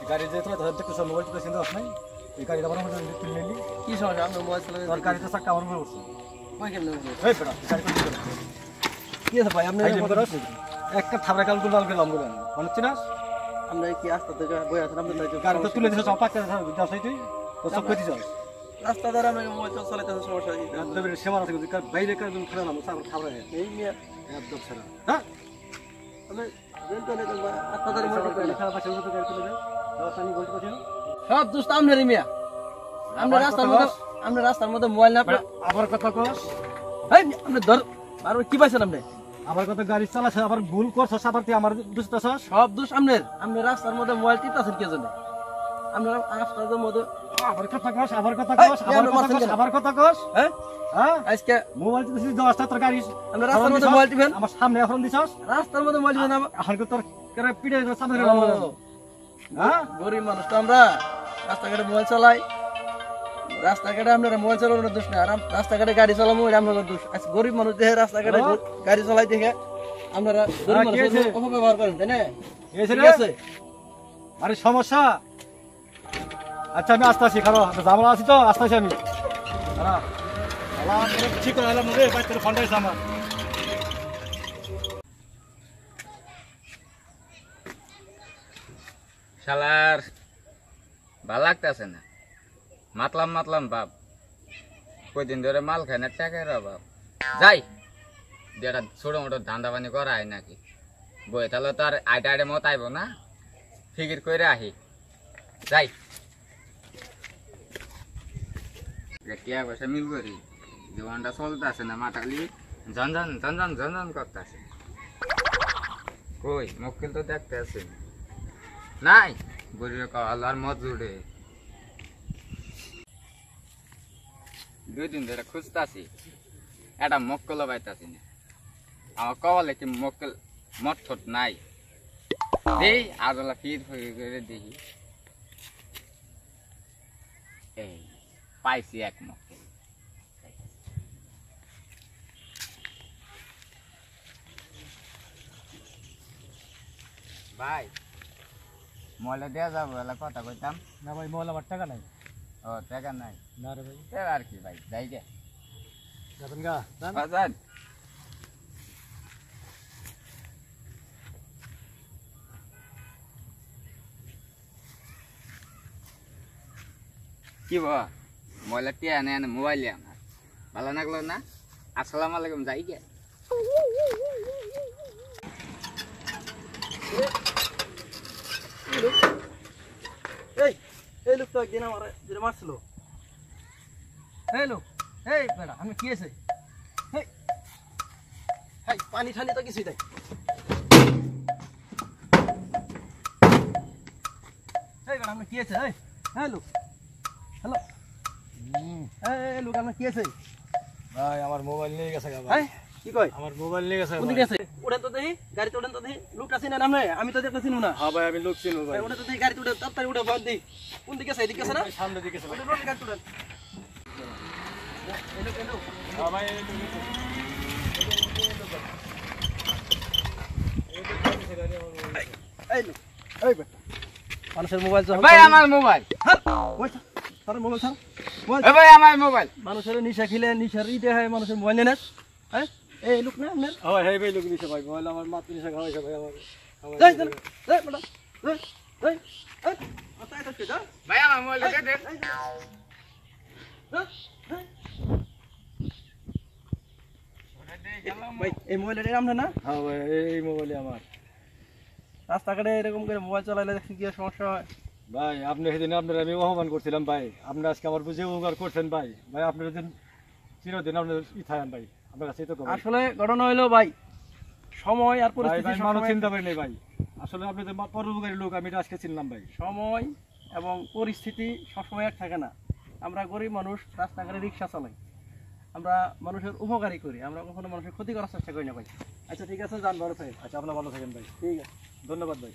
গাড়ি যে তো দেখতেছ মোবাইল তো চিন্তা নাই এই গাড়িটা বড় মতো তুলে নিলি কি সমস্যা আমরা মোবাইল চালাতে তোর গাড়িতে চাকা আমার উপরে উঠছে কই কেমনে উঠছে এই বেটা গাড়ি কোন দিকে কি আছে ভাই আপনি একটা থাবড়া কাল গুলো গেলাম বলেন মনে হচ্ছে না আমরা কি রাস্তা থেকে বই আসলাম আমরা গাড়ি তো তুলে দিছ সব পাকা যাই তুই তো সব কই দিছ রাস্তা দ্বারা আমরা মোবাইল চালাতে সমস্যা হইছে একদম সীমানা থেকে বাইরে কাজ করে না সামনে থাবড়া এই মিয়া একদম সারা হ্যাঁ আমি সব দোস্ত আমনের মিয়া আমরা রাস্তার মধ্যে মোবাইল না আবার কথা কস এই আপনি ধর আর কি পাইছেন আপনি আবার কত গাড়ি চালাছ আবার ভুল করছস আবার তুই আমার দোস্ত আছস সব দোষ আমনের আপনি রাস্তার মধ্যে মোবাইল টিপাছেন কি জন্য আমরা রাস্তার মধ্যে আবার কথা কস আবার কথা কস হ্যাঁ হ্যাঁ আজকে মোবাইল টিপছিস 10টা তোর গাড়ি আমরা রাস্তার মধ্যে মোবাইল টিপেন আমার সামনে এখন দিছস রাস্তার মধ্যে মোবাইল টিপেন এখন তোর করে পিড়ে সামনে হ্যাঁ গরিব মানুষ তো আমরা রাস্তাঘাটে মোবাইল চালাই রাস্তাঘাটে আমরা মোবাইল চালানোর দোষ না আর রাস্তাঘাটে গাড়ি চালাবো এটা আমাদের দোষ আজ গরিব মানুষ দেখে রাস্তাঘাটে গাড়ি চালাই দেখে আপনারা গরিব মানুষ অপব্যবহার করেন তাই না ঠিক আছে আরে সমস্যা আচ্ছা আমি আসতে আসি খারাপ জামালা আছি তো আসতে আসি আমি খারাপ আল্লাহ ঠিক করে আলাম রে ভাই তোর ফোনটা এসে আমার শালার ভাল লাগতেছে না মাতলাম বাপ কয়দিন ধরে মাল খায় না টাকার অভাব যাই যেটা ছোট মোটো ধান্দা পানি করা হয় নাকি বই তাহলে তো আর আইটা মত আইব না ফিকির করে আহি যাই টিয়া পয়সা মিল করি জীবনটা চলতেছে না মাথালি ঝনঝন করতেছে কই মক্কেল তো দেখতে আছে নাই গরিব আল্লাহর মজুরে 2 দিন ধরে খুঁজতাছি একটা মক্কেলও পাইতাছি না আমার কবলে কি মক্কেল মঠঠ নাই দেই আজলা ফির করে দেখি এই পাইছি এক মক্কেল ভাই ময়লা দেওয়া যাবো এলা কথা কইতাম না ভাই মোবাইল আমার টাকা নাই ও টাকা নাই না রে ভাই আর কি ভাই যাই গে যাবেন গা যান কি বা ময়লা টিয়া আনে মোবাইল আমার ভালো লাগলো না আসসালামু আলাইকুম যাই গে এই লোক তো একদিন আমার যেটা মারছিল এই লোক এই বেটা আমি কি আছে পানি ঠানি তো কিছুই নাই এই বেটা আমি কি আছে এই লোক হ্যালো এই লোক আমি কি আছে ভাই আমার মোবাইল নিয়ে গেছে ভাই কি কয় আমার মোবাইল নিয়ে গেছে কোন দিকে আছে উড়েন তো দেখি গাড়িতে উড়েন তো দেখি লোকটা চিনা নাম নাই আমি তো দেখতে চিনু না হ্যাঁ ভাই আমি লোক চিনু ভাই উড়েন তো দেখি গাড়িতে উড়ে তাড়াতাড়ি উড়ে বাদ দি কোন দিকে আছে এদিকে আছে না সামনে দিকে আছে ভাই উড়েন গাড়িতে উড়েন এলো হ্যাঁ ভাই এই লোক এই বেটা মানুষের মোবাইল তো ভাই আমার মোবাইল ওই তোর মোবাইল ছাড় এ ভাই আমার মোবাইল মানুষের নিশা খেলে নিশার ইতে হয় মানুষের মোবাইল নেন হ্যাঁ এই লোক না আপনার হয় হ্যাঁ ভাই লোক নিশা ভাই মোবাইল আমার মাত্র নিশা খাওয়াইছে ভাই আমার এই এই বড় এই এই আতাই তো যা ভাই আমার মোবাইল দে দে ভাই এই মোবাইলটা আমরা না হ্যাঁ ভাই এই মোবাইলে আমার রাস্তাঘাটে এরকম করে মোবাইল চালাইলে দেখছি কি সমস্যা হয় ভাই আপনি সেদিন আপনার আমি অপমান করছিলাম ভাই আপনি আজকে আমার বুঝে উপকার করছেন ভাই ভাই আপনার দিন চিরদিন আপনার থাকেন ভাই আপনার কাছে তো আসলে ঘটনা হইলো ভাই সময় আর পরিস্থিতি মানুষ চিন্তা করি নাই ভাই আসলে আপনি যে পরোপকারী লোক আমি আজকে চিনলাম ভাই সময় এবং পরিস্থিতি সবসময় এক থাকে না আমরা গরিব মানুষ রাস্তাঘাটে রিক্সা চালাই আমরা মানুষের উপকারী করি আমরা কখনো মানুষের ক্ষতি করার চেষ্টা করি না ভাই আচ্ছা ঠিক আছে যান ভালো থাকেন আচ্ছা আপনার ভালো থাকেন ভাই ঠিক আছে ধন্যবাদ ভাই